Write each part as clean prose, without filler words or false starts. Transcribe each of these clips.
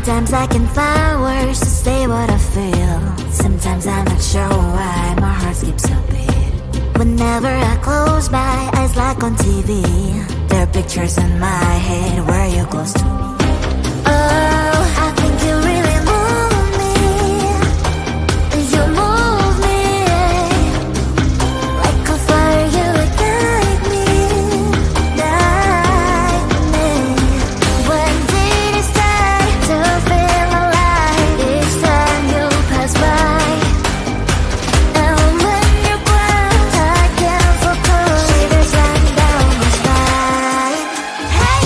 Sometimes I can find words to say what I feel. Sometimes I'm not sure why my heart skips a beat. Whenever I close my eyes like on TV, there are pictures in my head where you're close to me. Oh, I think you really move me. You move me like a fire, you would guide me, guide me. When did it start to feel alive? Each time you pass by, and when you're gone, I can't focus. Shivers running down my spine. Hey.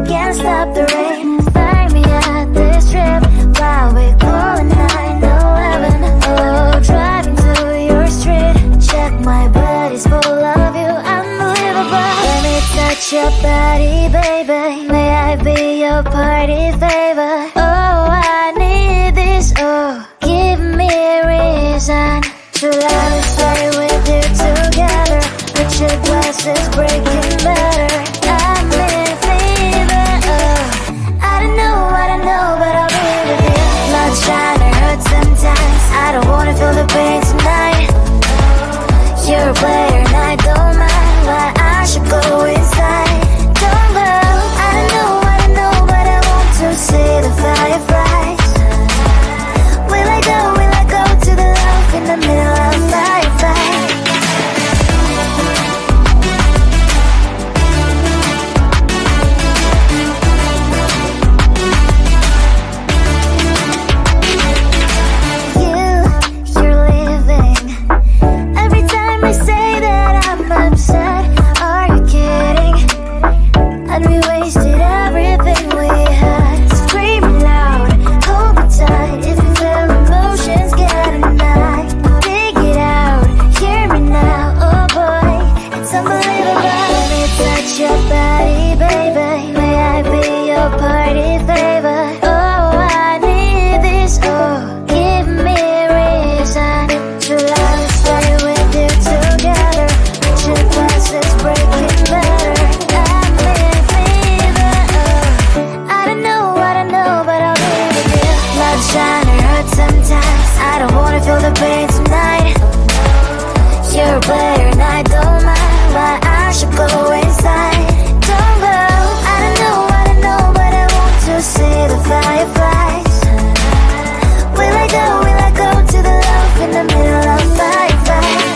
can't stop the rain. Find me at this trip while we calling 911. Oh, driving to your street. Check my body's full of you. Unbelievable. Let me touch your body, baby. May I be your party favor? Oh, I need this. Oh, give me a reason to love and stay with you together. Put your glasses breaking better. I'm in fever. Oh, I don't know, but I'll be with you. Not trying to hurt sometimes. I don't wanna feel the pain tonight. You're a player and I don't mind. Why I should go inside. Don't go. I don't know, but I want to see the fireflies. Will I go to the love in the middle of fireflies? You're leaving. Every time I say that I'm upset, are you kidding? And we wasted everything we had. Screaming loud, hold me tight. If you feel emotions getting high, dig it out, hear me now. Oh boy, it's unbelievable. Let me touch your body, baby. May I be your party favor? Oh, I need this. Oh, give me a reason to love and stay with you together. Put your glasses breaking better. I'm in fever. Oh, I don't know, but I'll be with you. Not trying to hurt sometimes. I don't wanna feel the pain tonight. You're a player and I don't mind. Why I should go inside. Don't go. I don't know, but I want to see the fireflies. Will I go to the love in the middle of fireflies?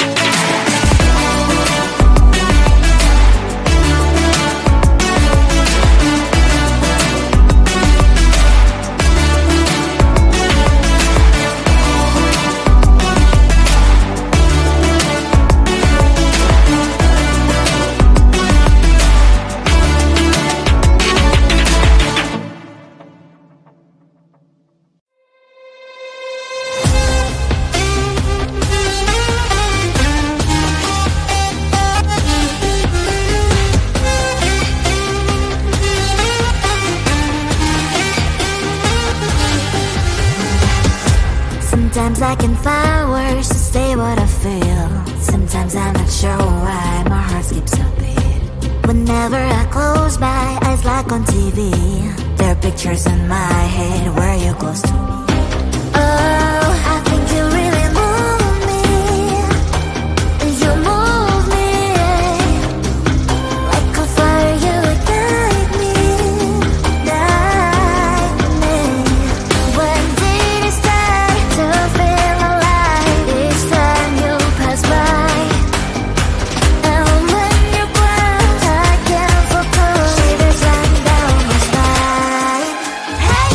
Sometimes I can find words to say what I feel. Sometimes I'm not sure why my heart skips a beat. Whenever I close my eyes like on TV, there are pictures in my head where you're close to me. Oh, I think you really move me. You move me like a fire, you ignite me, ignite me. When did it start to feel alive? Each time you pass by, and when you cry, I can't focus. Shivers run down my spine. Hey.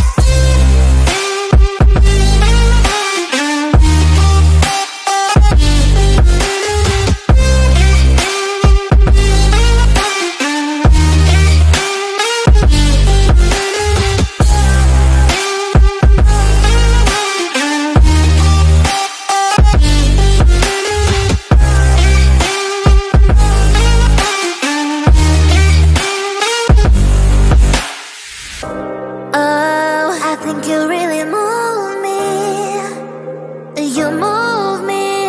Oh, I think you really move me. You move me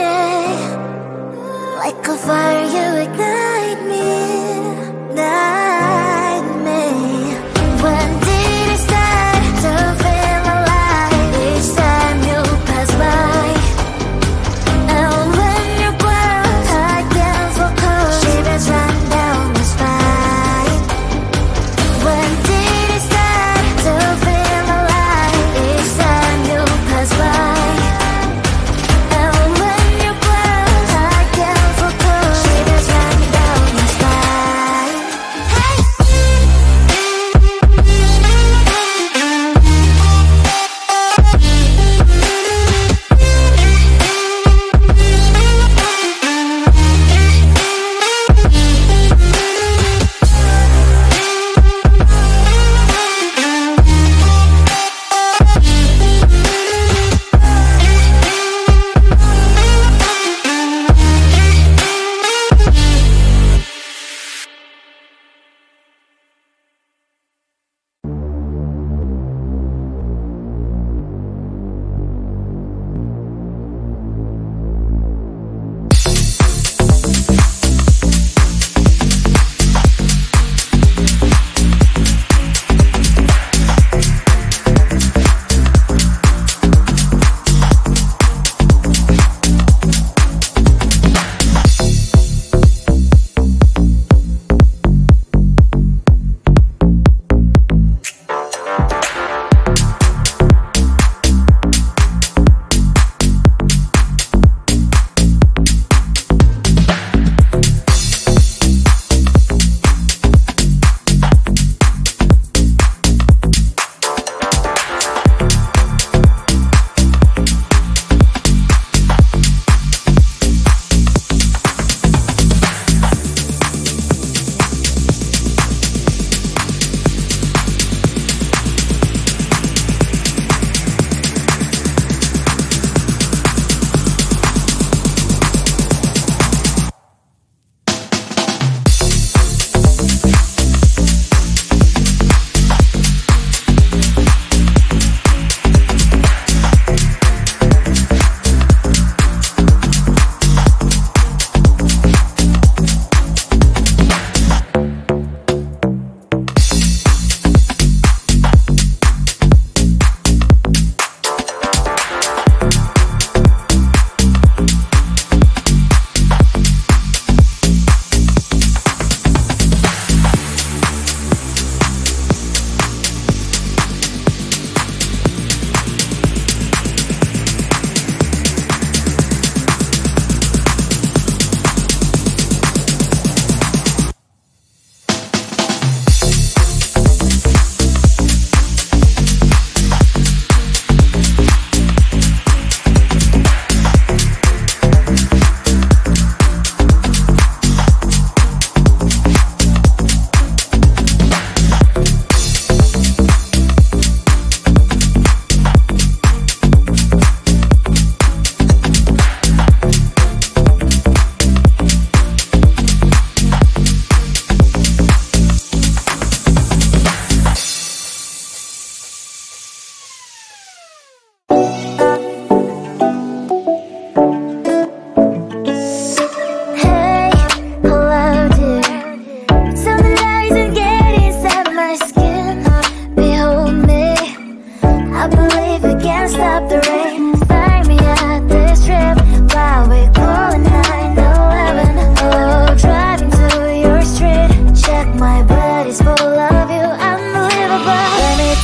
like a fire, you ignite me, ignite me. When did it start to feel alive? Each time you pass by, and when you close, I can't focus. Shivers run down my spine. When did it start to feel alive? Each time you pass by, and when you close, I can't focus.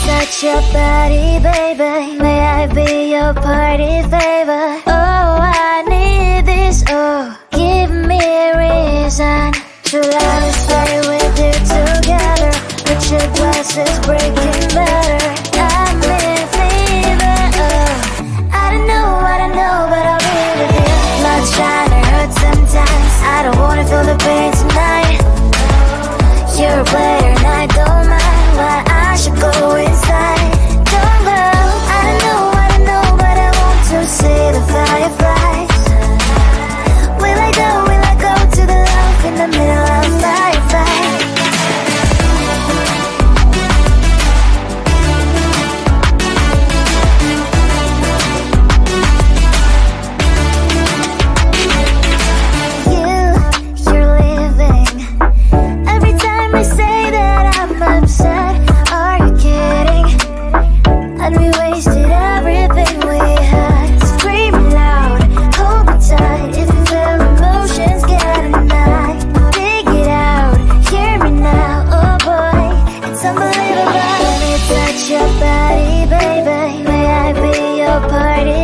touch your body, baby. May I be your party favor? Oh, I need this, oh. Give me a reason to let me stay with you together. With your glasses breaking better. I'm in fever, oh. I don't know, but I'll be with you. Love trying to hurt sometimes. I don't wanna feel the pain tonight. You're a player and I don't mind. Why I should go inside. Don't go. I don't know, but I want to see the fireflies. Will I go to the love in the middle of firefight? You're leaving. Every time I say that I'm upset, are you kidding? And we wasted everything we had. Screaming loud, hold me tight. If you feel emotions getting high, dig it out, hear me now. Oh boy, it's unbelievable. Let me touch your body, baby. May I be your party